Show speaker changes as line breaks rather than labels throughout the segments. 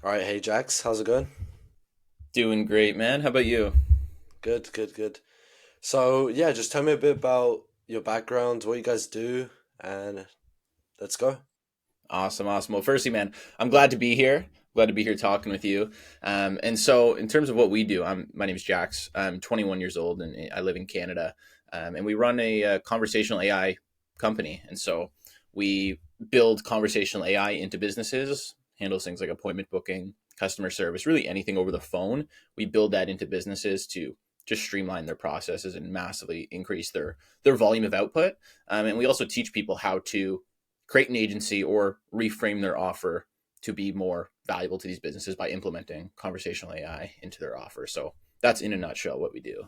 All right, hey Jax, how's it going?
Doing great, man. How about you?
Good, good, good. So yeah, just tell me a bit about your background, what you guys do, and let's go.
Awesome, awesome. Well, firstly, man, I'm glad to be here. Glad to be here talking with you. And so, in terms of what we do, my name is Jax. I'm 21 years old, and I live in Canada. And we run a conversational AI company. And so, we build conversational AI into businesses, handles things like appointment booking, customer service, really anything over the phone. We build that into businesses to just streamline their processes and massively increase their volume of output. And we also teach people how to create an agency or reframe their offer to be more valuable to these businesses by implementing conversational AI into their offer. So that's in a nutshell what we do.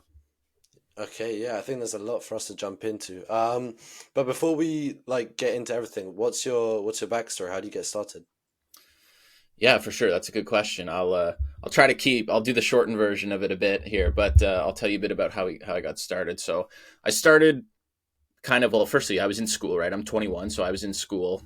Okay, yeah, I think there's a lot for us to jump into. But before we get into everything, what's your backstory? How do you get started?
Yeah, for sure. That's a good question. I'll try to I'll do the shortened version of it a bit here, but I'll tell you a bit about how I got started. So I started kind of, well, firstly, I was in school, right? I'm 21, so I was in school.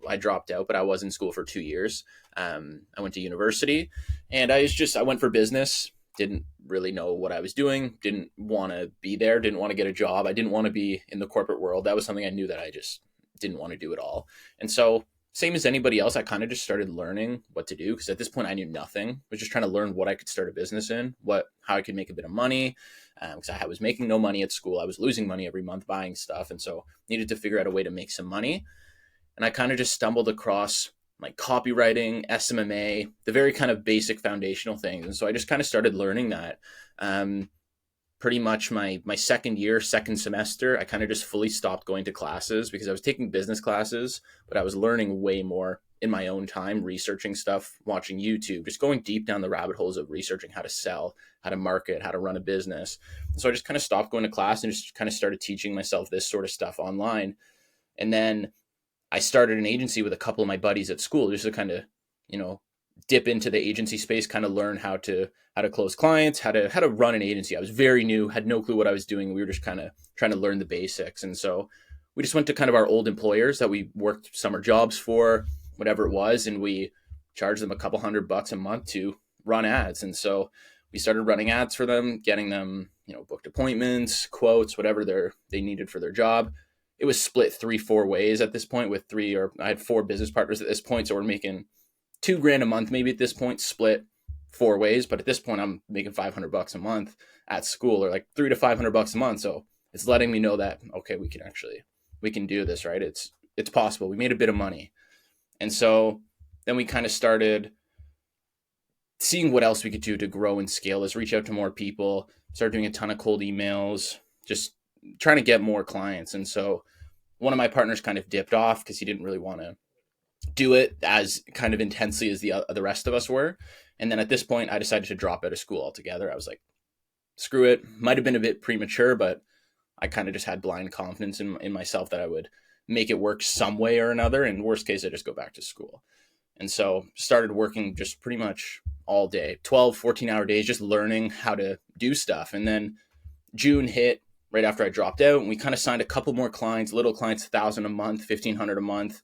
I dropped out, but I was in school for 2 years. I went to university, and I went for business. Didn't really know what I was doing. Didn't want to be there. Didn't want to get a job. I didn't want to be in the corporate world. That was something I knew that I just didn't want to do at all. And so, same as anybody else, I kind of just started learning what to do because at this point I knew nothing. I was just trying to learn what I could start a business in, how I could make a bit of money, because I was making no money at school. I was losing money every month buying stuff, and so needed to figure out a way to make some money. And I kind of just stumbled across like copywriting, SMMA, the very kind of basic foundational things. And so I just kind of started learning that. Um, Pretty much my second year, second semester, I kind of just fully stopped going to classes because I was taking business classes, but I was learning way more in my own time, researching stuff, watching YouTube, just going deep down the rabbit holes of researching how to sell, how to market, how to run a business. So I just kind of stopped going to class and just kind of started teaching myself this sort of stuff online. And then I started an agency with a couple of my buddies at school just to kind of, you know, dip into the agency space, kind of learn how to close clients, how to run an agency. I was very new, had no clue what I was doing. We were just kind of trying to learn the basics. And so we just went to kind of our old employers that we worked summer jobs for, whatever it was, and we charged them a couple $100 a month to run ads. And so we started running ads for them, getting them, booked appointments, quotes, whatever they needed for their job. It was split 3-4 ways at this point with three, or I had four business partners at this point, so we're making 2 grand a month maybe at this point, split 4 ways. But at this point, I'm making $500 a month at school, or like $300 to $500 a month. So it's letting me know that okay, we can do this, right? It's possible. We made a bit of money, and so then we kind of started seeing what else we could do to grow and scale this, reach out to more people, start doing a ton of cold emails, just trying to get more clients. And so one of my partners kind of dipped off because he didn't really want to do it as kind of intensely as the rest of us were. And then at this point, I decided to drop out of school altogether. I was like, screw it. Might have been a bit premature, but I kind of just had blind confidence in myself that I would make it work some way or another. And worst case, I just go back to school. And so started working just pretty much all day, 12, 14-hour days, just learning how to do stuff. And then June hit right after I dropped out, and we kind of signed a couple more clients, little clients, 1,000 a month, 1,500 a month,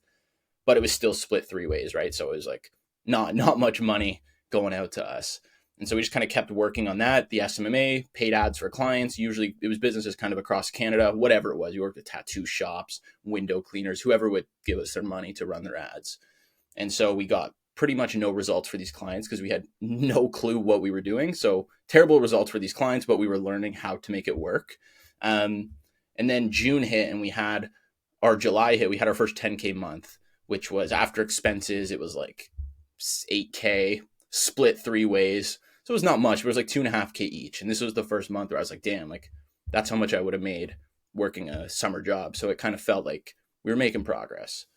but it was still split 3 ways, right? So it was like not much money going out to us. And so we just kind of kept working on that. The SMMA, paid ads for clients. Usually it was businesses kind of across Canada, whatever it was. You worked at tattoo shops, window cleaners, whoever would give us their money to run their ads. And so we got pretty much no results for these clients because we had no clue what we were doing. So terrible results for these clients, but we were learning how to make it work. Um, and then June hit, and we had our July hit. We had our first 10K month, which was after expenses. It was like 8K split 3 ways. So it was not much, but it was like 2.5K each. And this was the first month where I was like, damn, like that's how much I would have made working a summer job. So it kind of felt like we were making progress.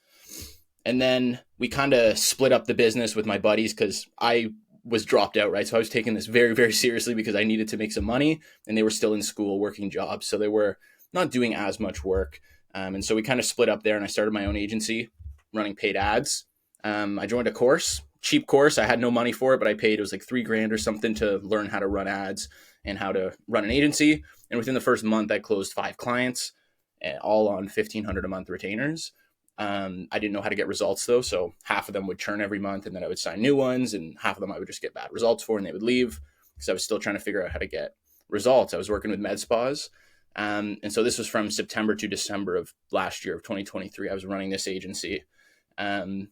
And then we kind of split up the business with my buddies because I was dropped out, right? So I was taking this very, very seriously because I needed to make some money, and they were still in school working jobs. So they were not doing as much work. And so we kind of split up there, and I started my own agency running paid ads. I joined a course, cheap course. I had no money for it, but I paid, it was like 3 grand or something to learn how to run ads and how to run an agency. And within the first month, I closed 5 clients, all on 1,500 a month retainers. I didn't know how to get results though, so half of them would churn every month, and then I would sign new ones, and half of them I would just get bad results for, and they would leave because I was still trying to figure out how to get results. I was working with med spas, and so this was from September to December of last year of 2023. I was running this agency. Um,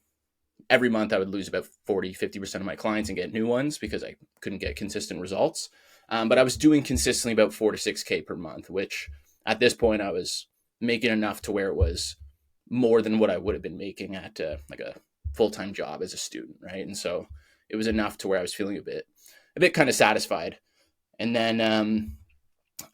every month I would lose about 40-50% of my clients and get new ones because I couldn't get consistent results. But I was doing consistently about 4 to 6K per month, which at this point I was making enough to where it was more than what I would have been making at like a full-time job as a student, right? And so it was enough to where I was feeling a bit kind of satisfied. And then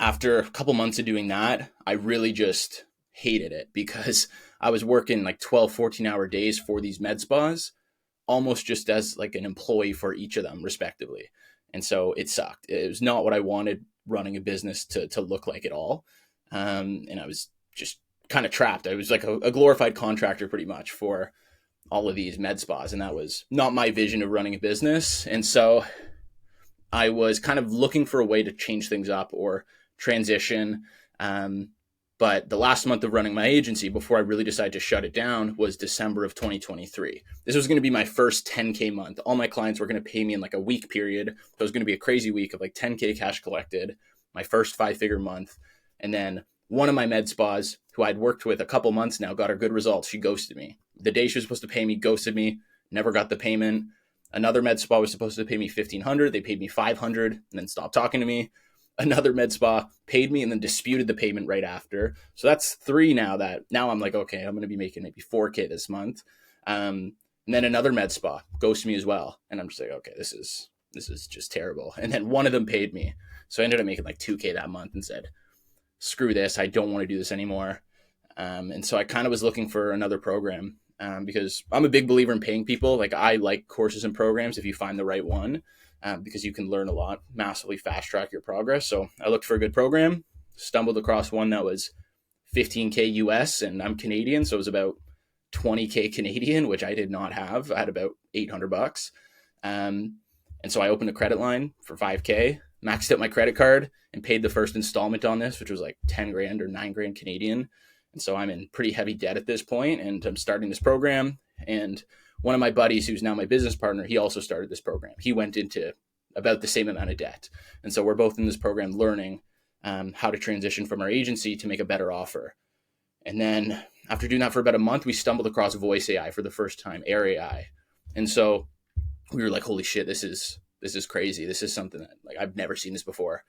after a couple months of doing that, I really just hated it because I was working like 12, 14-hour days for these med spas, almost just as like an employee for each of them, respectively. And so it sucked. It was not what I wanted running a business to look like at all. And I was just kind of trapped. I was like a glorified contractor pretty much for all of these med spas. And that was not my vision of running a business. And so I was kind of looking for a way to change things up or transition. But the last month of running my agency before I really decided to shut it down was December of 2023. This was going to be my first 10K month. All my clients were going to pay me in like a week period. So it was going to be a crazy week of like 10K cash collected, my first 5-figure month. And then one of my med spas, who I'd worked with a couple months now, got her good results. She ghosted me. The day she was supposed to pay me, ghosted me, never got the payment. Another med spa was supposed to pay me $1,500. They paid me $500 and then stopped talking to me. Another med spa paid me and then disputed the payment right after. So that's 3 now that now I'm like, okay, I'm going to be making maybe 4K this month. And then another med spa ghosted me as well. And I'm just like, okay, this is just terrible. And then one of them paid me. So I ended up making like 2K that month and said, screw this. I don't want to do this anymore. And so I kind of was looking for another program because I'm a big believer in paying people. Like I like courses and programs if you find the right one. Because you can learn a lot, massively fast track your progress. So I looked for a good program, stumbled across one that was 15K US, and I'm Canadian, so it was about 20K Canadian, which I did not have. I had about $800. And so I opened a credit line for 5K, maxed out my credit card, and paid the first installment on this, which was like 10 grand or 9 grand Canadian. And so I'm in pretty heavy debt at this point, and I'm starting this program. And one of my buddies, who's now my business partner, he also started this program. He went into about the same amount of debt. And so we're both in this program learning how to transition from our agency to make a better offer. And then after doing that for about a month, we stumbled across voice AI for the first time, Air AI. And so we were like, holy shit, this is crazy. This is something that like I've never seen this before.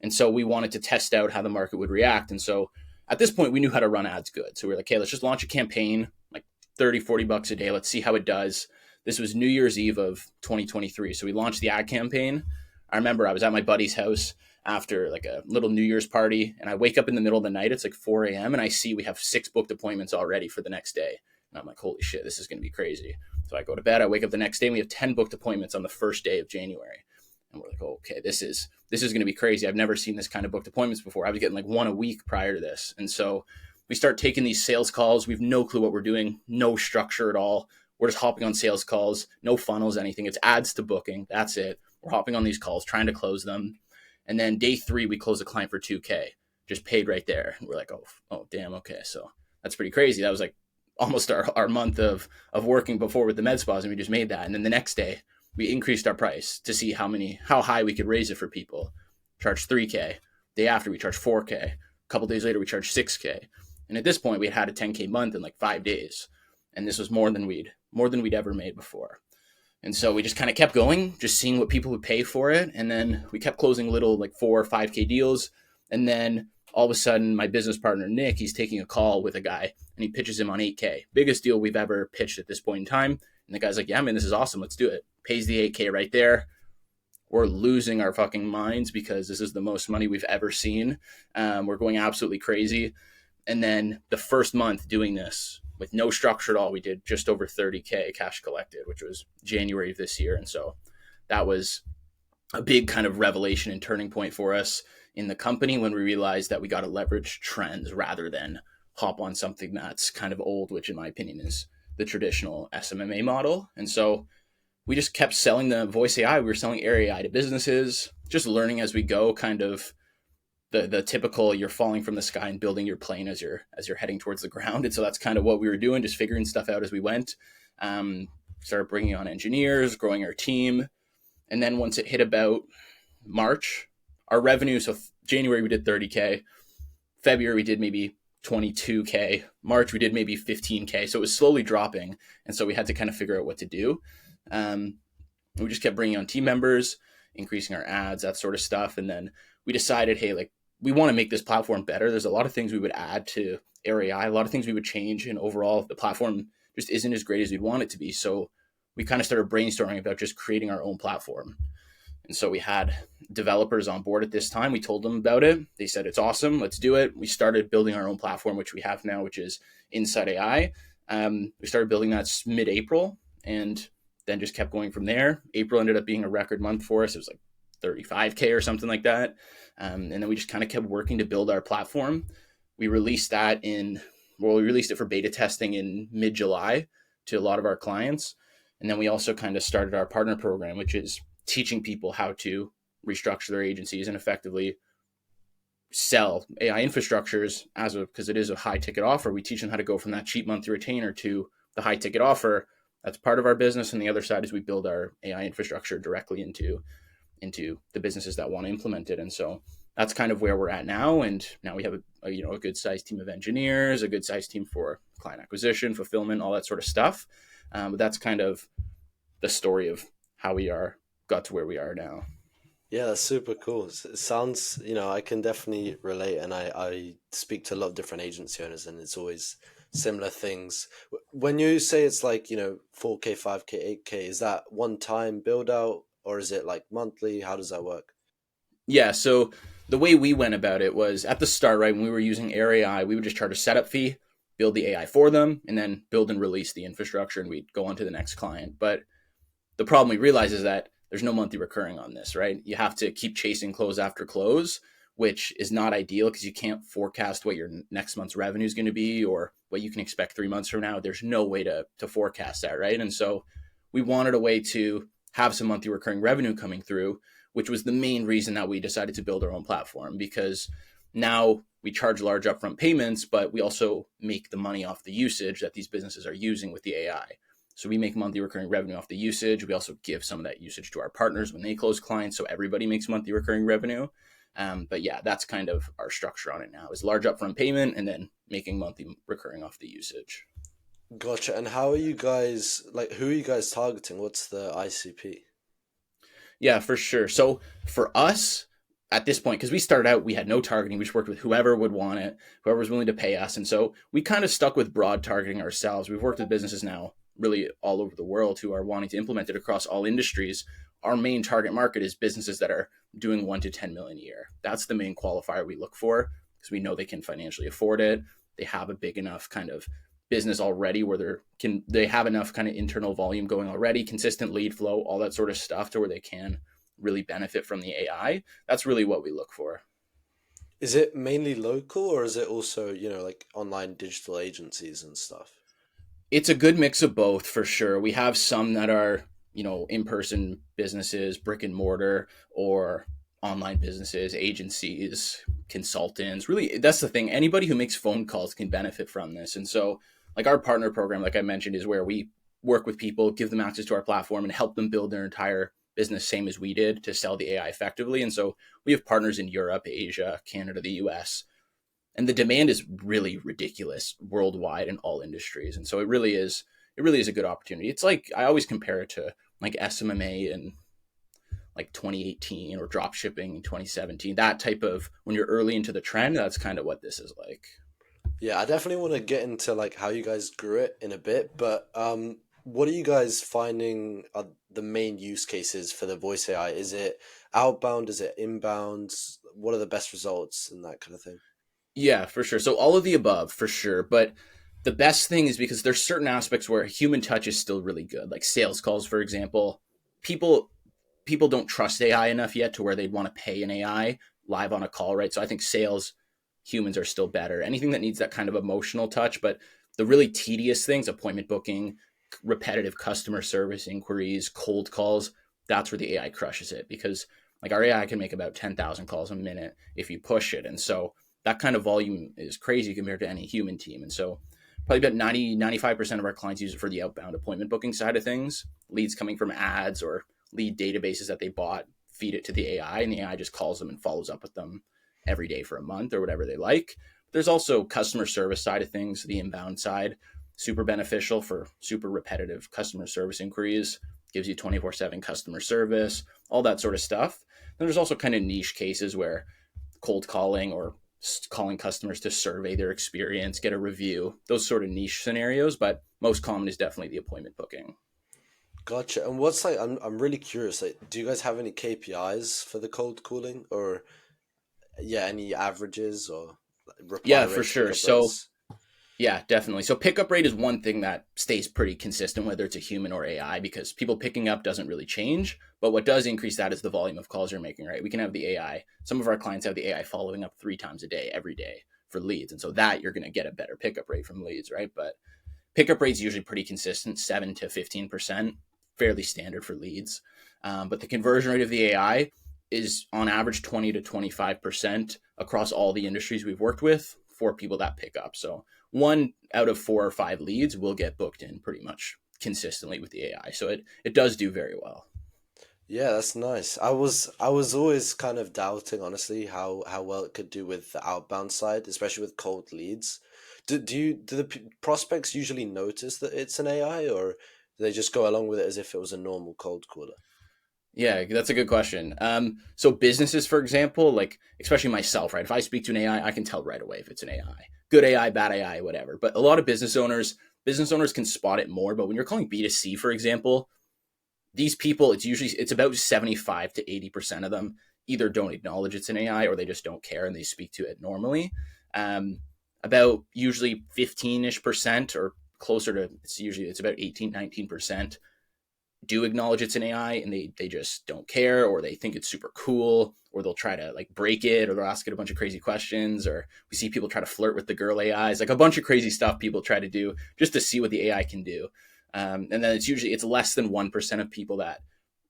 And so we wanted to test out how the market would react. And so at this point, we knew how to run ads good. So we were like, okay, let's just launch a campaign, like 30-40 bucks a day. Let's see how it does. This was New Year's Eve of 2023. So we launched the ad campaign. I remember I was at my buddy's house after like a little New Year's party, and I wake up in the middle of the night. It's like 4 a.m. and I see we have 6 booked appointments already for the next day. And I'm like, holy shit, this is going to be crazy. So I go to bed. I wake up the next day, and we have 10 booked appointments on the first day of January. And we're like, oh, okay, this is going to be crazy. I've never seen this kind of booked appointments before. I was getting like 1 a week prior to this. And so we start taking these sales calls. We have no clue what we're doing, no structure at all. We're just hopping on sales calls, no funnels, anything. It's ads to booking. That's it. We're hopping on these calls, trying to close them. And then day 3, we close a client for 2K, just paid right there. And we're like, oh, damn. Okay. So that's pretty crazy. That was like almost our month of working before with the med spas, and we just made that. And then the next day we increased our price to see how high we could raise it for people. Charged 3K. Day after we charged 4K. A couple days later we charged 6K. And at this point we had a 10K month in like 5 days. And this was more than we'd ever made before. And so we just kind of kept going, just seeing what people would pay for it. And then we kept closing little like 4 or 5K deals. And then all of a sudden my business partner, Nick, he's taking a call with a guy and he pitches him on 8K. Biggest deal we've ever pitched at this point in time. And the guy's like, yeah, man, this is awesome. Let's do it. Pays the 8K right there. We're losing our fucking minds because this is the most money we've ever seen. We're going absolutely crazy. And then the first month doing this with no structure at all, we did just over 30K cash collected, which was January of this year. And so that was a big kind of revelation and turning point for us in the company when we realized that we got to leverage trends rather than hop on something that's kind of old, which in my opinion is the traditional SMMA model. And so we just kept selling the voice AI. We were selling Air AI to businesses, just learning as we go, kind of the typical you're falling from the sky and building your plane as you're heading towards the ground. And so that's kind of what we were doing, just figuring stuff out as we went. Um, Started bringing on engineers, growing our team, and then once it hit about March, our revenue. So January we did 30K, February we did maybe 22K, March we did maybe 15K. So it was slowly dropping, and so we had to kind of figure out what to do. Um, we just kept bringing on team members, increasing our ads, that sort of stuff, and then we decided, hey, like we want to make this platform better. There's a lot of things we would add to Air AI, a lot of things we would change, and overall the platform just isn't as great as we'd want it to be. So we kind of started brainstorming about just creating our own platform. And so we had developers on board at this time. We told them about it. They said, it's awesome. Let's do it. We started building our own platform, which we have now, which is Inside AI. We started building that mid-April and then just kept going from there. April ended up being a record month for us. It was like 35K or something like that. And then we just kind of kept working to build our platform. We released we released it for beta testing in mid-July to a lot of our clients. And then we also kind of started our partner program, which is teaching people how to restructure their agencies and effectively sell AI infrastructures because it is a high ticket offer. We teach them how to go from that cheap monthly retainer to the high ticket offer. That's part of our business. And the other side is we build our AI infrastructure directly into the businesses that want to implement it. And so that's kind of where we're at now. And now we have a good sized team of engineers, a good sized team for client acquisition, fulfillment, all that sort of stuff. But that's kind of the story of how we got to where we are now.
Yeah, that's super cool. It sounds, I can definitely relate, and I speak to a lot of different agency owners, and it's always similar things. When you say it's like, 4K, 5K, 8K, is that one time build out or is it like monthly? How does that work?
Yeah. So the way we went about it was at the start, right? When we were using Air AI, we would just charge a setup fee, build the AI for them, and then build and release the infrastructure, and we'd go on to the next client. But the problem we realize is that there's no monthly recurring on this, right? You have to keep chasing close after close, which is not ideal because you can't forecast what your next month's revenue is going to be or what you can expect 3 months from now. There's no way to forecast that, right? And so we wanted a way to have some monthly recurring revenue coming through, which was the main reason that we decided to build our own platform, because now we charge large upfront payments, but we also make the money off the usage that these businesses are using with the AI. So we make monthly recurring revenue off the usage. We also give some of that usage to our partners when they close clients. So everybody makes monthly recurring revenue. But yeah, that's kind of our structure on it now, is large upfront payment and then making monthly recurring off the usage.
Gotcha. And how are you guys, like, who are you guys targeting? What's the ICP?
Yeah, for sure. So for us at this point, because we started out, we had no targeting. We just worked with whoever would want it, whoever was willing to pay us. And so we kind of stuck with broad targeting ourselves. We've worked with businesses now really all over the world who are wanting to implement it across all industries. Our main target market is businesses that are doing 1 to 10 million a year. That's the main qualifier we look for because we know they can financially afford it. They have a big enough kind of business already where they have enough kind of internal volume going already, consistent lead flow, all that sort of stuff to where they can really benefit from the AI. That's really what we look for.
Is it mainly local or is it also, like online digital agencies and stuff?
It's a good mix of both for sure. We have some that are, in-person businesses, brick and mortar, or online businesses, agencies, consultants. Really, that's the thing. Anybody who makes phone calls can benefit from this. And so, like our partner program, like I mentioned, is where we work with people, give them access to our platform, and help them build their entire business same as we did to sell the AI effectively. And so we have partners in Europe, Asia, Canada, the US, and the demand is really ridiculous worldwide in all industries. And so it really is a good opportunity. It's like I always compare it to like SMMA in like 2018 or drop shipping in 2017. That type of, when you're early into the trend, that's kind of what this is like.
Yeah, I definitely want to get into like how you guys grew it in a bit, but what are you guys finding are the main use cases for the voice AI? Is it outbound? Is it inbound? What are the best results and that kind of thing?
Yeah, for sure. So all of the above for sure, but the best thing is because there's certain aspects where human touch is still really good, like sales calls, for example. People people don't trust AI enough yet to where they'd want to pay an AI live on a call, right? So I think sales humans are still better. Anything that needs that kind of emotional touch, but the really tedious things, appointment booking, repetitive customer service inquiries, cold calls, that's where the AI crushes it because Like our AI can make about 10,000 calls a minute if you push it. And so that kind of volume is crazy compared to any human team. And so probably about 95% of our clients use it for the outbound appointment booking side of things, leads coming from ads or lead databases that they bought, feed it to the AI, and the AI just calls them and follows up with them every day for a month or whatever they like. There's also customer service side of things, the inbound side, super beneficial for super repetitive customer service inquiries, gives you 24/7 customer service, all that sort of stuff. Then there's also kind of niche cases where cold calling or calling customers to survey their experience, get a review, those sort of niche scenarios. But most common is definitely the appointment booking.
Gotcha. And what's like, I'm really curious. Like, do you guys have any KPIs for the cold calling, or yeah, any averages or like, reply
Yeah, for
rates,
sure.
pickup
So
rates?
yeah, definitely. So pickup rate is one thing that stays pretty consistent, whether it's a human or AI, because people picking up doesn't really change. But what does increase that is the volume of calls you're making, right? We can have the AI. Some of our clients have the AI following up 3 times a day, every day for leads. And so that you're going to get a better pickup rate from leads, right? But pickup rate's usually pretty consistent, 7 to 15%, fairly standard for leads. But the conversion rate of the AI is on average 20 to 25% across all the industries we've worked with for people that pick up. So 1 out of 4 or 5 leads will get booked in pretty much consistently with the AI. So it does do very well.
Yeah, that's nice. I was always kind of doubting, honestly, how well it could do with the outbound side, especially with cold leads. Do the prospects usually notice that it's an AI, or do they just go along with it as if it was a normal cold caller?
Yeah, that's a good question. So businesses, for example, like especially myself, right? If I speak to an AI, I can tell right away if it's an AI, good AI, bad AI, whatever. But a lot of business owners can spot it more. But when you're calling B2C, for example, these people, it's about 75 to 80% of them either don't acknowledge it's an AI or they just don't care and they speak to it normally. Um, about usually 15ish% or closer to it's about 18, 19% do acknowledge it's an AI and they just don't care or they think it's super cool or they'll try to like break it or they'll ask it a bunch of crazy questions or we see people try to flirt with the girl AIs, like a bunch of crazy stuff people try to do just to see what the AI can do. And then it's less than 1% of people that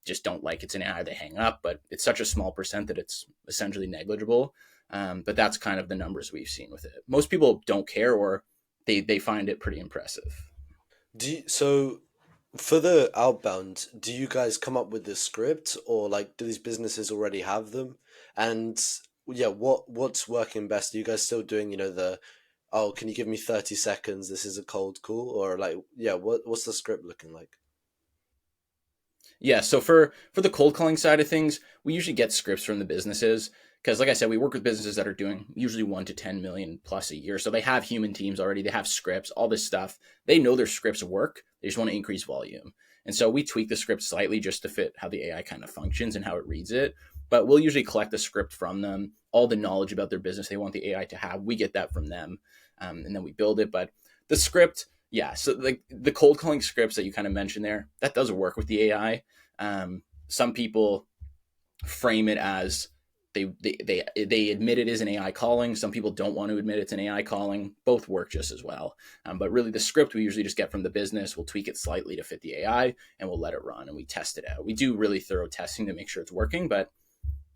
just don't like it's an AI, they hang up, but it's such a small percent that it's essentially negligible. But that's kind of the numbers we've seen with it. Most people don't care or they find it pretty impressive.
So for the outbound, do you guys come up with the script, or like do these businesses already have them? And yeah, what's working best? Are you guys still doing, the oh, can you give me 30 seconds? This is a cold call, or like yeah, what's the script looking like?
Yeah, so for the cold calling side of things, we usually get scripts from the businesses because, like I said, we work with businesses that are doing usually 1 to 10 million plus a year. So they have human teams already, they have scripts, all this stuff. They know their scripts work. They just want to increase volume, and so we tweak the script slightly just to fit how the AI kind of functions and how it reads it. But we'll usually collect the script from them, all the knowledge about their business they want the AI to have. We get that from them, and then we build it. But the script, yeah. So like the cold calling scripts that you kind of mentioned there, that does work with the AI. Some people frame it as they admit it is an AI calling. Some people don't want to admit it's an AI calling. Both work just as well. But really, the script we usually just get from the business. We'll tweak it slightly to fit the AI, and we'll let it run and we test it out. We do really thorough testing to make sure it's working, but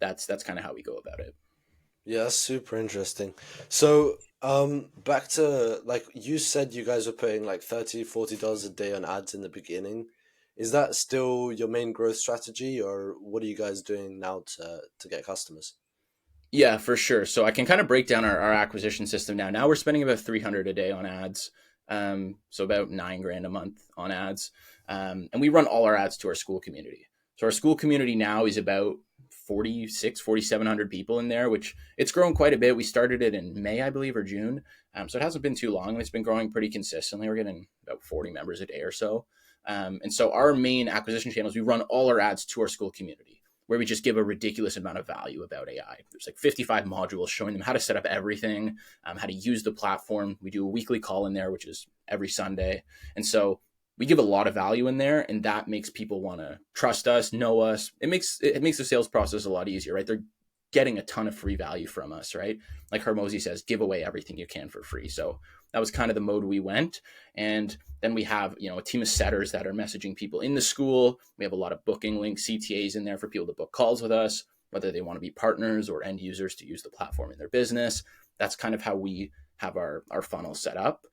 that's kind of how we go about it.
Yeah, that's super interesting. So, back to like you said you guys were putting like 30, $40 a day on ads in the beginning. Is that still your main growth strategy, or what are you guys doing now to get customers?
Yeah, for sure. So I can kind of break down our acquisition system now. Now we're spending about 300 a day on ads. So about 9 grand a month on ads. And we run all our ads to our school community. So our school community now is about 4,700 people in there, which it's grown quite a bit. We started it in May, I believe, or June. So it hasn't been too long. It's been growing pretty consistently. We're getting about 40 members a day or so. And so our main acquisition channels, we run all our ads to our school community where we just give a ridiculous amount of value about AI. There's like 55 modules showing them how to set up everything, how to use the platform. We do a weekly call in there, which is every Sunday. And so we give a lot of value in there, and that makes people want to trust us, know us. It makes the sales process a lot easier, right? They're getting a ton of free value from us, right? Like Hermosi says, give away everything you can for free. So that was kind of the mode we went. And then we have, a team of setters that are messaging people in the school. We have a lot of booking links, CTAs in there for people to book calls with us. whether they want to be partners or end users to use the platform in their business. That's kind of how we have our funnel set up.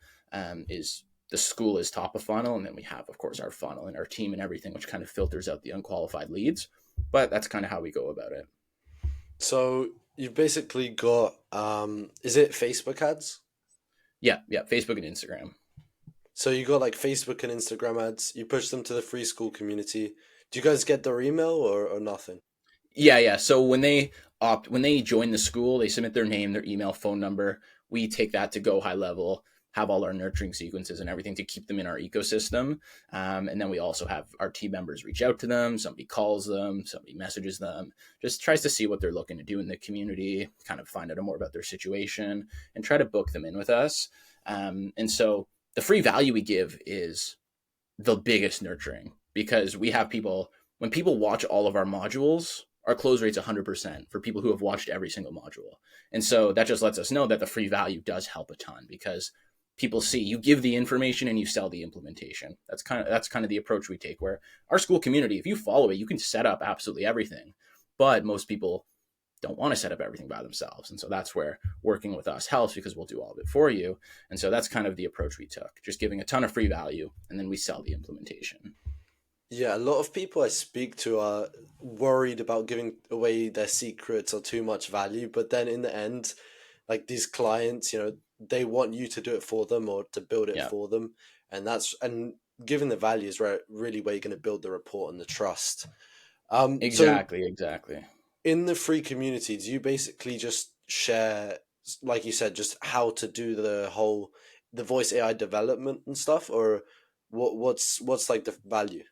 Is the school is top of funnel, and then we have, of course, our funnel and our team and everything, which kind of filters out the unqualified leads. But that's kind of how we go about it.
So you've basically got is it Facebook ads?
Yeah, yeah, Facebook and Instagram.
So you got like Facebook and Instagram ads, you push them to the free school community. Do you guys get their email or nothing?
Yeah, yeah. So when they join the school, they submit their name, their email, phone number. We take that to go high level, have all our nurturing sequences and everything to keep them in our ecosystem. And then we also have our team members reach out to them. Somebody calls them, somebody messages them, just tries to see what they're looking to do in the community, kind of find out more about their situation, and try to book them in with us. And so the free value we give is the biggest nurturing, because we have people, when people watch all of our modules, our close rate's 100% for people who have watched every single module. And so that just lets us know that the free value does help a ton, because people see you give the information and you sell the implementation. That's kind of the approach we take, where our school community, if you follow it, you can set up absolutely everything. But most people don't want to set up everything by themselves. And so that's where working with us helps, because we'll do all of it for you. And so that's kind of the approach we took, just giving a ton of free value, and then we sell the implementation.
Yeah, a lot of people I speak to are worried about giving away their secrets or too much value, but then in the end, like these clients, they want you to do it for them or to build it
Yeah,
for them, and giving the value is really where you're going to build the rapport and the trust. So
exactly.
in the free community, do you basically just share, like you said, just how to do the voice AI development and stuff, or what's like the value?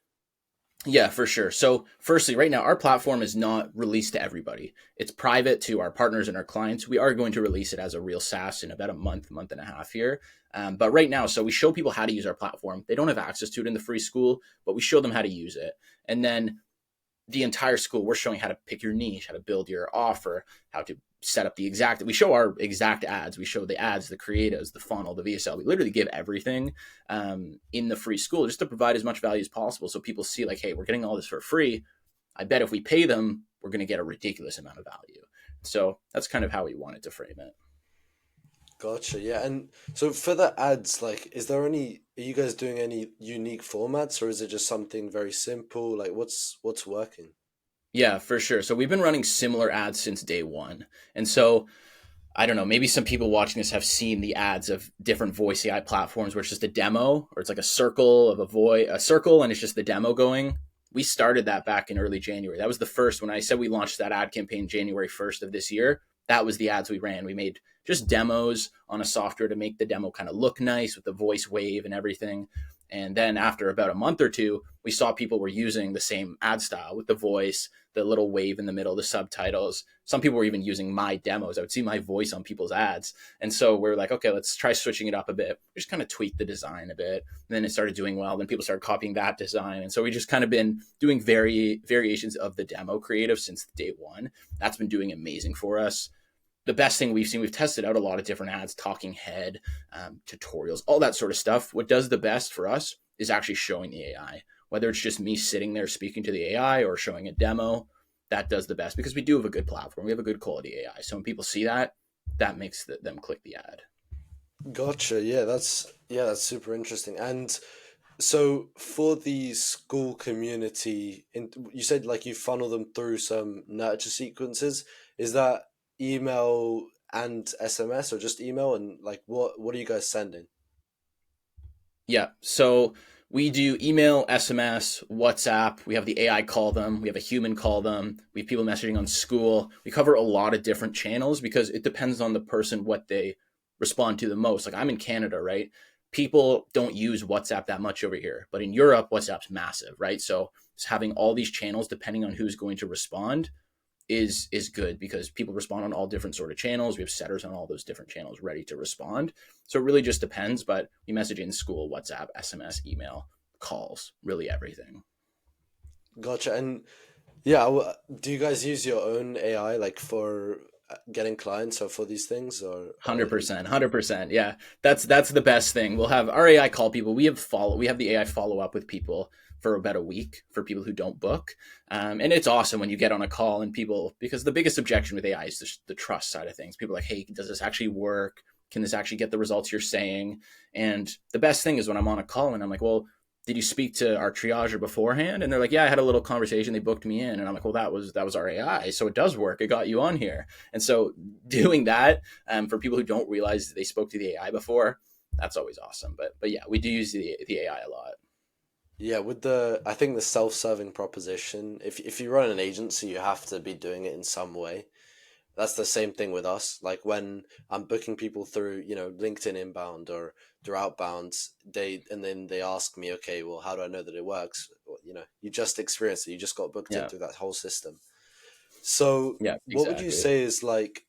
Yeah, for sure. So, firstly, right now, our platform is not released to everybody. It's private to our partners and our clients. We are going to release it as a real SaaS in about a month and a half here. But right now, so we show people how to use our platform. They don't have access to it in the free school, but we show them how to use it. And then the entire school, we're showing how to pick your niche, how to build your offer, how to set up we show our exact ads. We show the ads, the creatives, the funnel, the VSL. We literally give everything in the free school, just to provide as much value as possible. So people see like, hey, we're getting all this for free. I bet if we pay them, we're going to get a ridiculous amount of value. So that's kind of how we wanted to frame it.
Gotcha. Yeah. And so for the ads, like, are you guys doing any unique formats, or is it just something very simple? Like what's working?
Yeah, for sure. So we've been running similar ads since day one. And so I don't know, maybe some people watching this have seen the ads of different voice AI platforms where it's just a demo, or it's like a circle of a circle, and it's just the demo going. We started that back in early January. That was the first, when I said we launched that ad campaign January 1st of this year, that was the ads we ran. We made just demos on a software to make the demo kind of look nice with the voice wave and everything. And then after about a month or two, we saw people were using the same ad style with the voice, the little wave in the middle, the subtitles. Some people were even using my demos. I would see my voice on people's ads. And so we're like, okay, let's try switching it up a bit. We just kind of tweaked the design a bit. And then it started doing well. Then people started copying that design. And so we just kind of been doing variations of the demo creative since day one. That's been doing amazing for us. The best thing we've seen, we've tested out a lot of different ads, talking head, tutorials, all that sort of stuff. What does the best for us is actually showing the AI, whether it's just me sitting there speaking to the AI or showing a demo. That does the best, because we do have a good platform. We have a good quality AI. So when people see that, that makes them click the ad.
Gotcha. Yeah, that's super interesting. And so for the school community, you said like you funnel them through some nurture sequences. Is that email and SMS, or just email? And like what are you guys sending?
Yeah. So we do email, SMS, WhatsApp. We have the AI call them. We have a human call them. We have people messaging on school. We cover a lot of different channels, because it depends on the person what they respond to the most. Like, I'm in Canada, right? People don't use WhatsApp that much over here, but in Europe, WhatsApp's massive, right? So it's having all these channels depending on who's going to respond is good, because people respond on all different sort of channels. We have setters on all those different channels ready to respond. So it really just depends, but we message in school, WhatsApp, SMS, email, calls, really everything.
Gotcha. And yeah, do you guys use your own AI like for getting clients or for these things, or
100%, 100%. Yeah. That's the best thing. We'll have our AI call people. We have the AI follow up with people for about a week for people who don't book. And it's awesome when you get on a call and people, because the biggest objection with AI is the trust side of things. People are like, hey, does this actually work? Can this actually get the results you're saying? And the best thing is when I'm on a call and I'm like, well, did you speak to our triager beforehand? And they're like, yeah, I had a little conversation. They booked me in. And I'm like, well, that was our AI. So it does work. It got you on here. And so doing that, for people who don't realize they spoke to the AI before, that's always awesome. But yeah, we do use the AI a lot.
Yeah, with the I think the self-serving proposition, if you run an agency, you have to be doing it in some way. That's the same thing with us. Like when I'm booking people through, LinkedIn inbound or through outbound, and then they ask me, okay, well, how do I know that it works? Well, you just experienced it. You just got booked in
Yeah.
through that whole system. So,
Yeah,
what would you
exactly.
say is like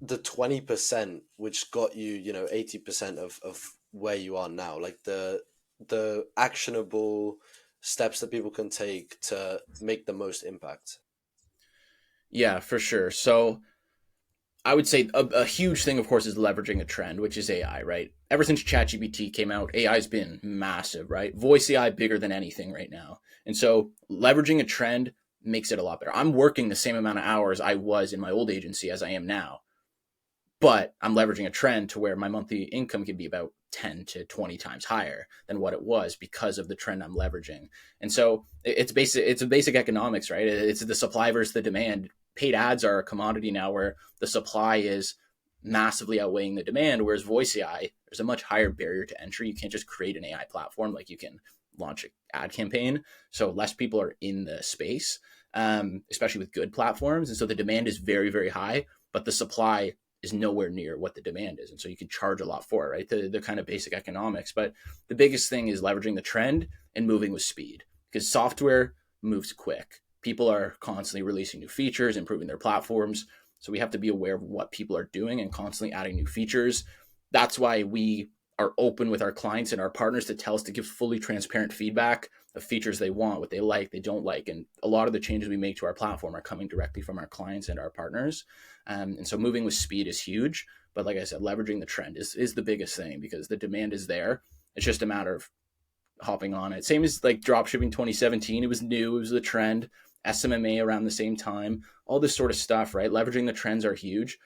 the 20% which got you, 80% of where you are now? Like the actionable steps that people can take to make the most impact.
Yeah, for sure. So I would say a huge thing, of course, is leveraging a trend, which is AI, right? Ever since ChatGPT came out, AI has been massive, right? Voice AI bigger than anything right now. And so leveraging a trend makes it a lot better. I'm working the same amount of hours I was in my old agency as I am now, but I'm leveraging a trend to where my monthly income can be about 10 to 20 times higher than what it was because of the trend I'm leveraging. And so it's a basic economics, right? It's the supply versus the demand. Paid ads are a commodity now where the supply is massively outweighing the demand, whereas voice AI, there's a much higher barrier to entry. You can't just create an AI platform like you can launch an ad campaign. So less people are in the space, especially with good platforms. And so the demand is very, very high, but the supply is nowhere near what the demand is. And so you can charge a lot for it, right? The kind of basic economics. But the biggest thing is leveraging the trend and moving with speed because software moves quick. People are constantly releasing new features, improving their platforms. So we have to be aware of what people are doing and constantly adding new features. That's why we are open with our clients and our partners to tell us to give fully transparent feedback of features they want, what they like, they don't like. And a lot of the changes we make to our platform are coming directly from our clients and our partners. And so moving with speed is huge. But like I said, leveraging the trend is the biggest thing because the demand is there. It's just a matter of hopping on it. Same as like dropshipping 2017. It was new, it was the trend. SMMA around the same time, all this sort of stuff, right? Leveraging the trends are huge.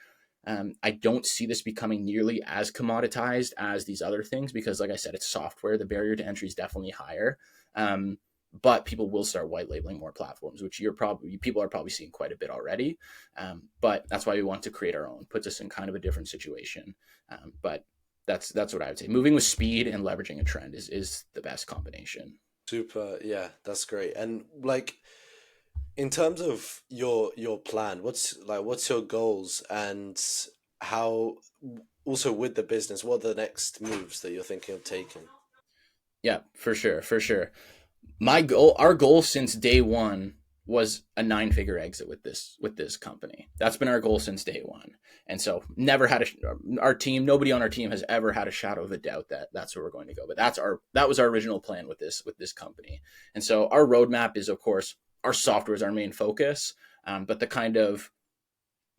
I don't see this becoming nearly as commoditized as these other things because, like I said, it's software. The barrier to entry is definitely higher. Um, but people will start white labeling more platforms, which people are probably seeing quite a bit already. But that's why we want to create our own. Puts us in kind of a different situation. But that's what I would say. Moving with speed and leveraging a trend is the best combination.
Super, yeah, that's great. And like in terms of your plan, what's your goals and how also with the business, what are the next moves that you're thinking of taking?
Yeah, for sure, for sure. Our goal since day one was a nine-figure exit with this company. That's been our goal since day one. And so never had our team, nobody on our team has ever had a shadow of a doubt that that's where we're going to go. But that was our original plan with this company. And so our roadmap is, of course, our software is our main focus, but the kind of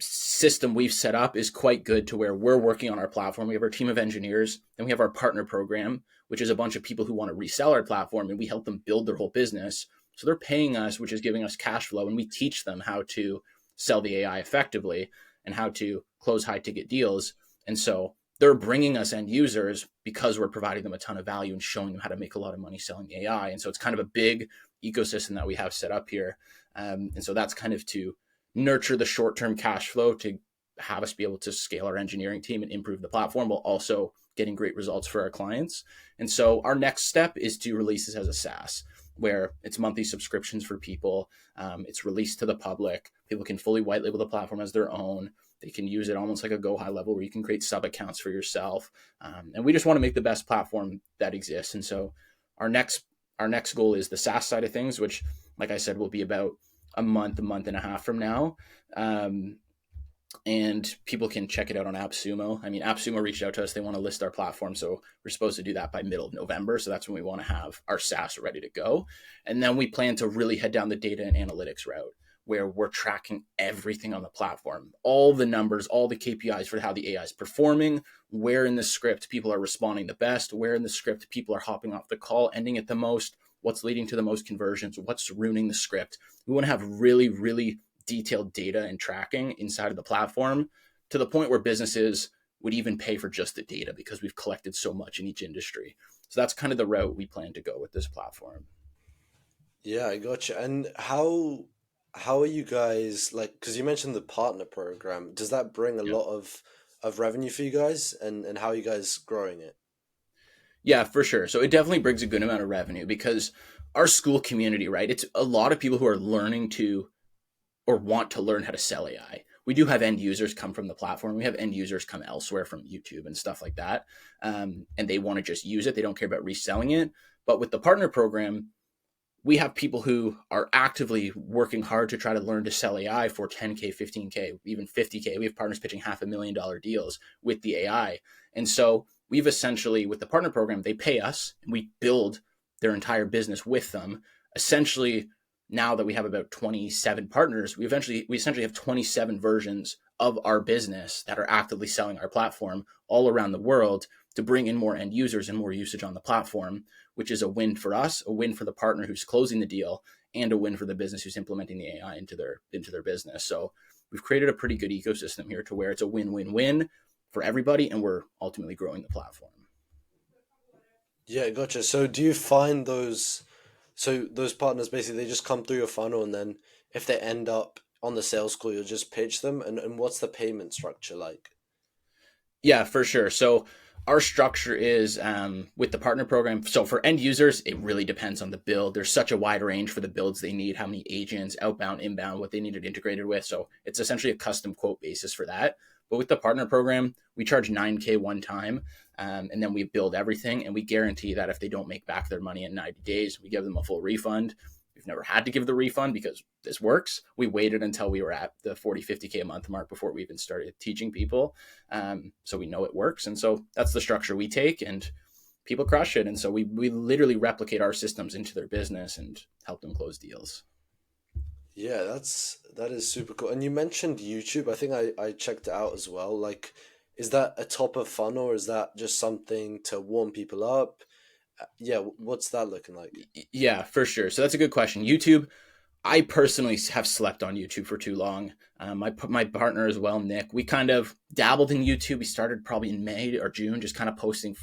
system we've set up is quite good to where we're working on our platform. We have our team of engineers, and we have our partner program, which is a bunch of people who want to resell our platform, and we help them build their whole business. So they're paying us, which is giving us cash flow, and we teach them how to sell the AI effectively and how to close high ticket deals. And so they're bringing us end users because we're providing them a ton of value and showing them how to make a lot of money selling the AI. And so it's kind of a big ecosystem that we have set up here. And so that's kind of to nurture the short-term cash flow to have us be able to scale our engineering team and improve the platform while also getting great results for our clients. And so our next step is to release this as a SaaS, where it's monthly subscriptions for people. It's released to the public. People can fully white label the platform as their own. They can use it almost like a Go High level where you can create sub accounts for yourself. And we just want to make the best platform that exists. And so our next goal is the SaaS side of things, which, like I said, will be about a month and a half from now. And people can check it out on AppSumo. I mean, AppSumo reached out to us. They want to list our platform. So we're supposed to do that by middle of November. So that's when we want to have our SaaS ready to go. And then we plan to really head down the data and analytics route where we're tracking everything on the platform, all the numbers, all the KPIs for how the AI is performing, where in the script people are responding the best, where in the script people are hopping off the call, ending it the most, what's leading to the most conversions, what's ruining the script. We want to have really, really detailed data and tracking inside of the platform to the point where businesses would even pay for just the data because we've collected so much in each industry. So that's kind of the route we plan to go with this platform.
Yeah, I gotcha. And how are you guys like? Because you mentioned the partner program. Does that bring a
Yeah.
lot of revenue for you guys, and how are you guys growing it?
Yeah, for sure. So it definitely brings a good amount of revenue because our school community, right? It's a lot of people who are learning to or want to learn how to sell AI. We do have end users come from the platform. We have end users come elsewhere from YouTube and stuff like that. And they want to just use it. They don't care about reselling it. But with the partner program, we have people who are actively working hard to try to learn to sell AI for 10K, 15K, even 50K. We have partners pitching $500,000 deals with the AI. And so we've essentially, with the partner program, they pay us and we build their entire business with them. Essentially, now that we have about 27 partners, we essentially have 27 versions of our business that are actively selling our platform all around the world to bring in more end users and more usage on the platform, which is a win for us, a win for the partner who's closing the deal, and a win for the business who's implementing the AI into their business. So we've created a pretty good ecosystem here to where it's a win-win-win for everybody, and we're ultimately growing the platform.
Yeah, gotcha. So do you find those partners basically they just come through your funnel, and then if they end up on the sales call, you'll just pitch them, and what's the payment structure like?
Yeah, for sure. So our structure is with the partner program. So for end users, it really depends on the build. There's such a wide range for the builds they need, how many agents, outbound, inbound, what they need it integrated with. So it's essentially a custom quote basis for that. But with the partner program, we charge 9K one time, and then we build everything, and we guarantee that if they don't make back their money in 90 days, we give them a full refund. We've never had to give the refund because this works. We waited until we were at the 40, 50K a month mark before we even started teaching people. So we know it works. And so that's the structure we take, and people crush it. And so we literally replicate our systems into their business and help them close deals.
Yeah, that is super cool. And you mentioned YouTube. I think I checked it out as well. Like, is that a top of funnel, or is that just something to warm people up? Yeah, what's that looking like?
Yeah, for sure. So that's a good question. YouTube, I personally have slept on YouTube for too long. My partner as well, Nick, we kind of dabbled in YouTube. We started probably in May or June, just kind of posting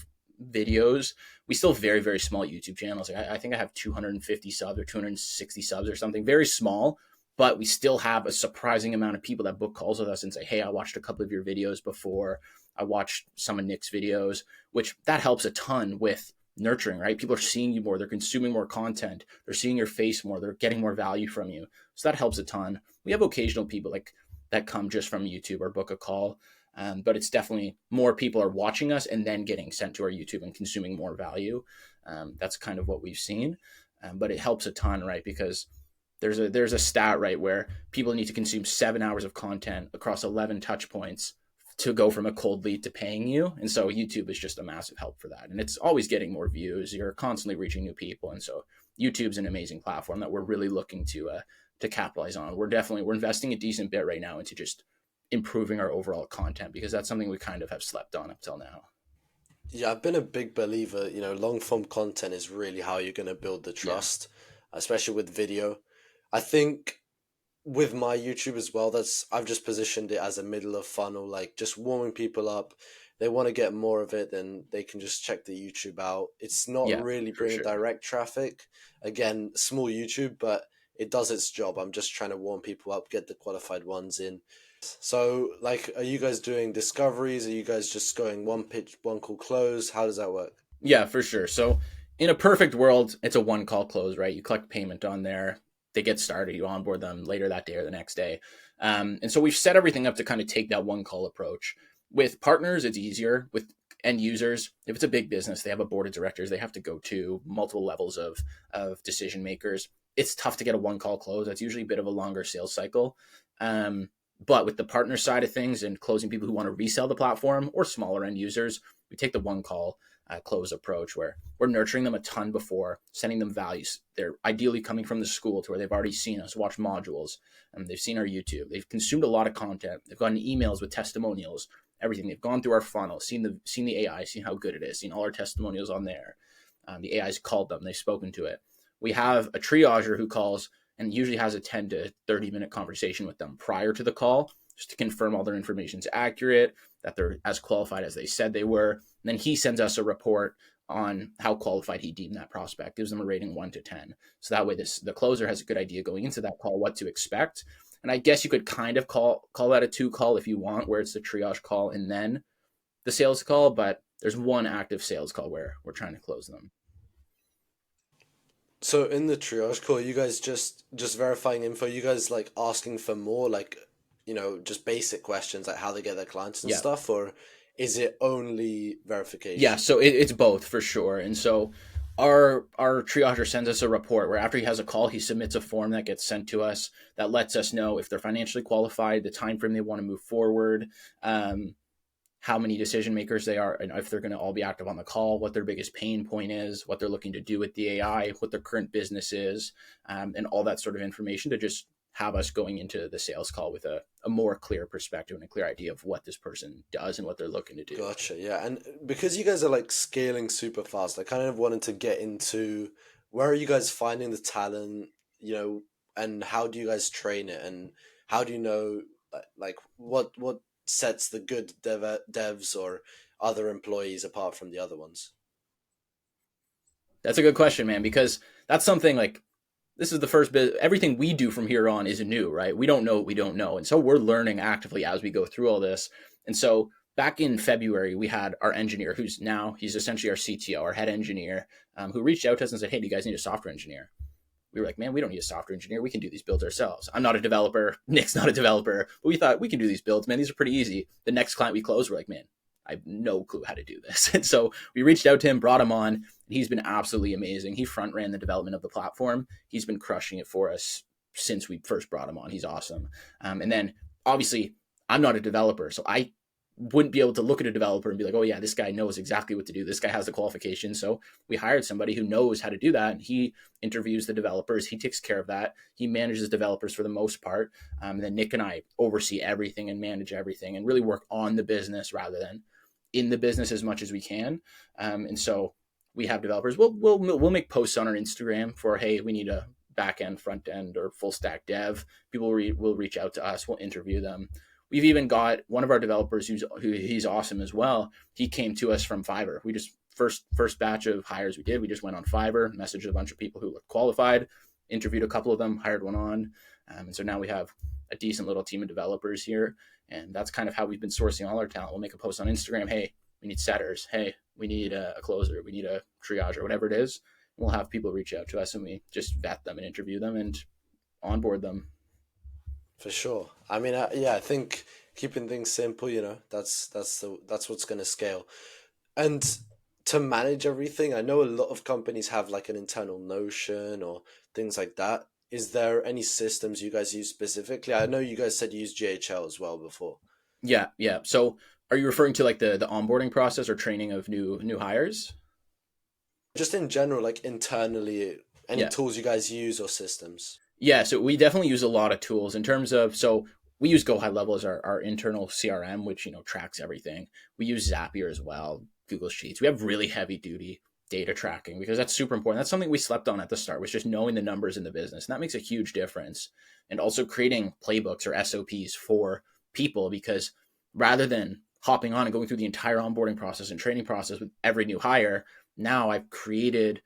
videos. We still have very, very small YouTube channels. I think I have 250 subs or 260 subs or something, very small, but we still have a surprising amount of people that book calls with us and say, hey, I watched a couple of your videos before. I watched some of Nick's videos, which that helps a ton with nurturing, right? People are seeing you more, they're consuming more content, they're seeing your face more, they're getting more value from you. So that helps a ton. We have occasional people like that come just from YouTube or book a call. But it's definitely more people are watching us and then getting sent to our YouTube and consuming more value. That's kind of what we've seen. But it helps a ton, right? Because there's a stat, right, where people need to consume 7 hours of content across 11 touch points to go from a cold lead to paying you. And so YouTube is just a massive help for that. And it's always getting more views. You're constantly reaching new people. And so YouTube's an amazing platform that we're really looking to capitalize on. We're investing a decent bit right now into just improving our overall content because that's something we kind of have slept on up till now.
Yeah, I've been a big believer, long form content is really how you're going to build the
Yeah.
trust, especially with video. I think with my YouTube as well, that's I've just positioned it as a middle of funnel, like just warming people up. They want to get more of it, then they can just check the YouTube out. It's not
Yeah,
really
for
bringing
sure.
direct traffic. Again, small YouTube, but it does its job. I'm just trying to warm people up, get the qualified ones in. So, like, are you guys doing discoveries? Are you guys just going one pitch, one call close? How does that work?
Yeah, for sure. So in a perfect world, it's a one call close, right? You collect payment on there, they get started, you onboard them later that day or the next day. And so we've set everything up to kind of take that one call approach. With partners, it's easier. With end users, if it's a big business, they have a board of directors, they have to go to multiple levels of decision makers. It's tough to get a one call close. That's usually a bit of a longer sales cycle. But with the partner side of things and closing people who want to resell the platform or smaller end users, we take the one call close approach where we're nurturing them a ton before sending them values. They're ideally coming from the school to where they've already seen us, watched modules, and they've seen our YouTube. They've consumed a lot of content. They've gotten emails with testimonials, everything. They've gone through our funnel, seen the AI, seen how good it is, seen all our testimonials on there. The AI's called them, they've spoken to it. we have a triager who calls and usually has a 10 to 30-minute conversation with them prior to the call, just to confirm all their information is accurate, that they're as qualified as they said they were. And then he sends us a report on how qualified he deemed that prospect, gives them a rating 1 to 10. So that way the closer has a good idea going into that call what to expect. And I guess you could kind of call that a 2 call if you want, where it's the triage call and then the sales call, but there's one active sales call where we're trying to close them.
So in the triage call, you guys just verifying info. You guys like asking for more, like, just basic questions like how they get their clients and
Yeah.
stuff, or is it only
Yeah,
verification?
so it's both for sure. And so our triager sends us a report where after he has a call, he submits a form that gets sent to us that lets us know if they're financially qualified, the time frame they want to move forward, um, how many decision makers they are, and if they're going to all be active on the call, what their biggest pain point is, what they're looking to do with the AI, what their current business is, and all that sort of information to just have us going into the sales call with a more clear perspective and a clear idea of what this person does and what they're looking to do.
Gotcha, yeah. And because you guys are like scaling super fast, I kind of wanted to get into where are you guys finding the talent, and how do you guys train it, and how do you know like what sets the good devs or other employees apart from the other ones?
That's a good question, man, because that's something like this is the first bit. Everything we do from here on is new, right? We don't know what we don't know. And so we're learning actively as we go through all this. And so back in February, we had our engineer, he's essentially our CTO, our head engineer, who reached out to us and said, hey, do you guys need a software engineer? We were like, man, we don't need a software engineer. We can do these builds ourselves. I'm not a developer. Nick's not a developer. But we thought we can do these builds, man. These are pretty easy. The next client we closed, we're like, man, I have no clue how to do this. And so we reached out to him, brought him on, and he's been absolutely amazing. He front ran the development of the platform. He's been crushing it for us since we first brought him on. He's awesome. And then obviously, I'm not a developer, so I wouldn't be able to look at a developer and be like, oh yeah, this guy knows exactly what to do. This guy has the qualifications. So we hired somebody who knows how to do that. And he interviews the developers. He takes care of that. He manages developers for the most part. And then Nick and I oversee everything and manage everything and really work on the business rather than in the business as much as we can. And so we have developers. We'll make posts on our Instagram for, hey, we need a back end, front end, or full stack dev. People will reach out to us. We'll interview them. We've even got one of our developers he's awesome as well. He came to us from Fiverr. We just first batch of hires we just went on Fiverr, messaged a bunch of people who looked qualified, interviewed a couple of them, hired one on, and so now we have a decent little team of developers here. And that's kind of how we've been sourcing all our talent. We'll make a post on Instagram. Hey, we need setters. Hey, we need a closer. We need a triage or whatever it is. And we'll have people reach out to us and we just vet them and interview them and onboard them.
For sure. I mean, yeah, I think keeping things simple, that's what's going to scale. And to manage everything, I know a lot of companies have like an internal Notion or things like that. Is there any systems you guys use specifically? I know you guys said you use GHL as well before.
Yeah, yeah. So are you referring to like the onboarding process or training of new hires?
Just in general, like internally, any
Yeah.
tools you guys use or systems?
Yeah, so we definitely use a lot of tools in terms of so we use Go High Level as our internal CRM, which tracks everything. We use Zapier as well, Google Sheets. We have really heavy duty data tracking because that's super important. That's something we slept on at the start, was just knowing the numbers in the business. And that makes a huge difference. And also creating playbooks or SOPs for people because rather than hopping on and going through the entire onboarding process and training process with every new hire, now I've created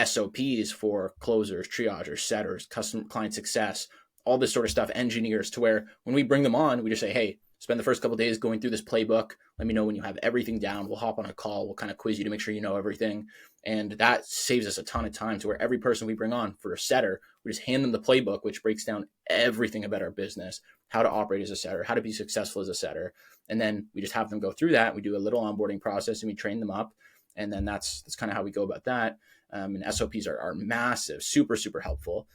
SOPs for closers, triagers, setters, custom client success, all this sort of stuff, engineers, to where when we bring them on, we just say, hey, spend the first couple of days going through this playbook. Let me know when you have everything down. We'll hop on a call. We'll kind of quiz you to make sure you know everything. And that saves us a ton of time to where every person we bring on for a setter, we just hand them the playbook, which breaks down everything about our business, how to operate as a setter, how to be successful as a setter. And then we just have them go through that. We do a little onboarding process and we train them up. And then that's kind of how we go about that. And SOPs are massive, super, super helpful.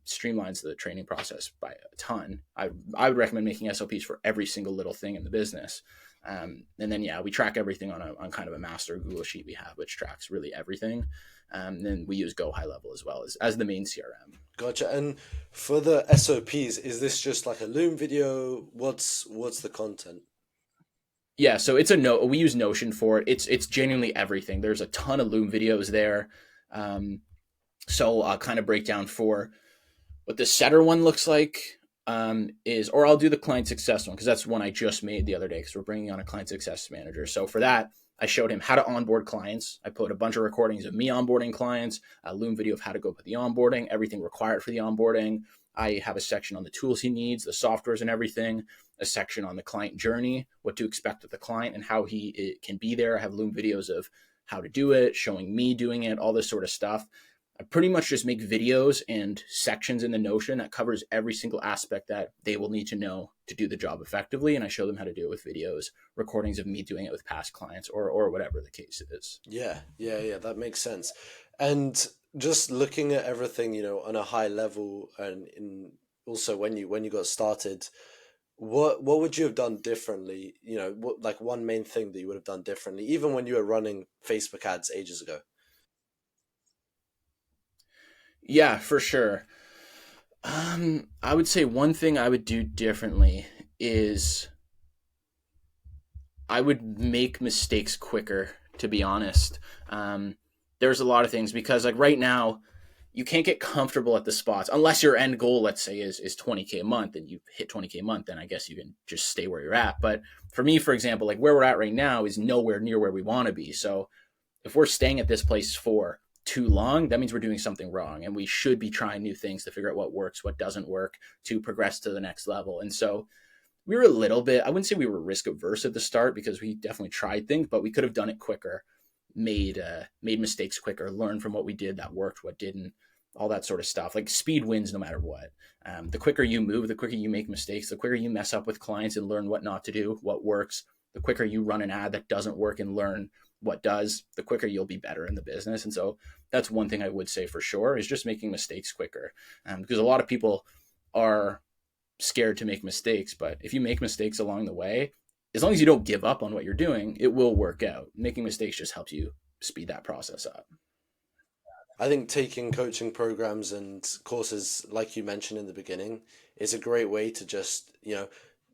Streamlines the training process by a ton. I would recommend making SOPs for every single little thing in the business. And then, yeah, we track everything on kind of a master Google sheet we have, which tracks really everything. Then we use Go High Level as well as the main CRM.
Gotcha. And for the SOPs, is this just like a Loom video? What's the content?
Yeah, so it's we use Notion for it. It's genuinely everything. There's a ton of Loom videos there. Um, So I'll kind of break down for what the setter one looks like, is, or I'll do the client success one because that's one I just made the other day because we're bringing on a client success manager. So for that, I showed him how to onboard clients. I put a bunch of recordings of me onboarding clients, a Loom video of how to go with the onboarding, everything required for the onboarding. I have a section on the tools he needs, the softwares and everything, a section on the client journey, what to expect with the client and how he can be there. I have Loom videos of how to do it, showing me doing it, all this sort of stuff. I pretty much just make videos and sections in the Notion that covers every single aspect that they will need to know to do the job effectively. And I show them how to do it with videos, recordings of me doing it with past clients, or whatever the case is.
Yeah, yeah, that makes sense. And just looking at everything, on a high level, and in also when you got started, what would you have done differently? What, like, one main thing that you would have done differently, even when you were running Facebook ads ages ago.
Yeah, for sure. I would say one thing I would do differently is I would make mistakes quicker, to be honest. Um, there's a lot of things because, like, right now, you can't get comfortable at the spots unless your end goal, let's say, is 20K a month and you hit 20K a month, then I guess you can just stay where you're at. But for me, for example, like where we're at right now is nowhere near where we want to be. So if we're staying at this place for too long, that means we're doing something wrong. And we should be trying new things to figure out what works, what doesn't work to progress to the next level. And so we were a little bit, I wouldn't say we were risk averse at the start because we definitely tried things, but we could have done it quicker, made mistakes quicker, learned from what we did that worked, what didn't, all that sort of stuff. Like speed wins no matter what. The quicker you move, the quicker you make mistakes, the quicker you mess up with clients and learn what not to do, what works, the quicker you run an ad that doesn't work and learn what does, the quicker you'll be better in the business. And so that's one thing I would say for sure is just making mistakes quicker. Because a lot of people are scared to make mistakes, but if you make mistakes along the way, as long as you don't give up on what you're doing, it will work out. Making mistakes just helps you speed that process up.
I think taking coaching programs and courses, like you mentioned in the beginning, is a great way to just,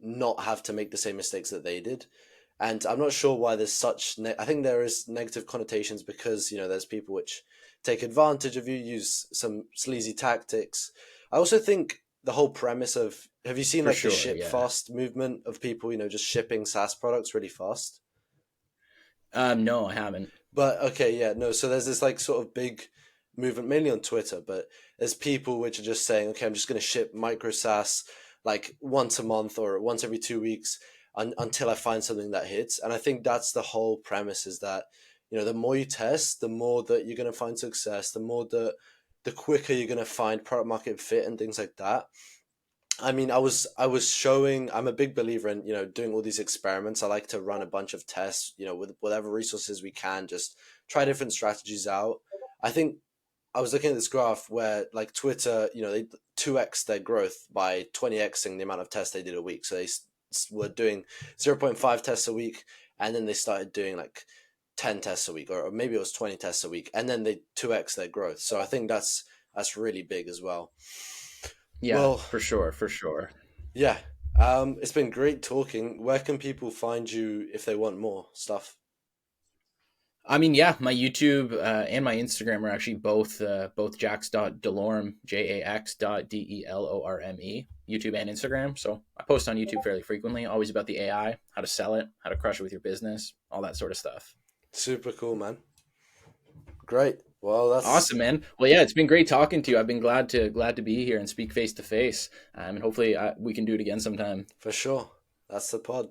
not have to make the same mistakes that they did. And I'm not sure why there's I think there is negative connotations because, there's people which take advantage of you, use some sleazy tactics. I also think the whole premise of, have you seen
For
like the
sure,
ship
yeah.
fast movement of people, just shipping SaaS products really fast?
No, I haven't.
But okay, yeah, no. So there's this like sort of big movement, mainly on Twitter, but there's people which are just saying, okay, I'm just going to ship micro SaaS like once a month or once every 2 weeks until I find something that hits. And I think that's the whole premise is that, the more you test, the more that you're going to find success, the quicker you're going to find product market fit and things like that. I mean, I was showing. I'm a big believer in doing all these experiments. I like to run a bunch of tests, with whatever resources we can, just try different strategies out. I think I was looking at this graph where like Twitter, they 2x their growth by 20xing the amount of tests they did a week. So they were doing 0.5 tests a week, and then they started doing like 10 tests a week, or maybe it was 20 tests a week, and then they 2x their growth. So I think that's really big as well.
Yeah,
Well,
for sure, for sure.
yeah. It's been great talking. Where can people find you if they want more stuff?
I mean, yeah, my YouTube and my Instagram are actually both jax.delorme, JAX.DELORME, YouTube and Instagram. So I post on YouTube fairly frequently, always about the AI, how to sell it, how to crush it with your business, all that sort of stuff.
Super cool, man. Great. Well, that's
Awesome, man. Well, yeah, it's been great talking to you. I've been glad to be here and speak face to face, and hopefully we can do it again sometime.
for sure. That's the pod.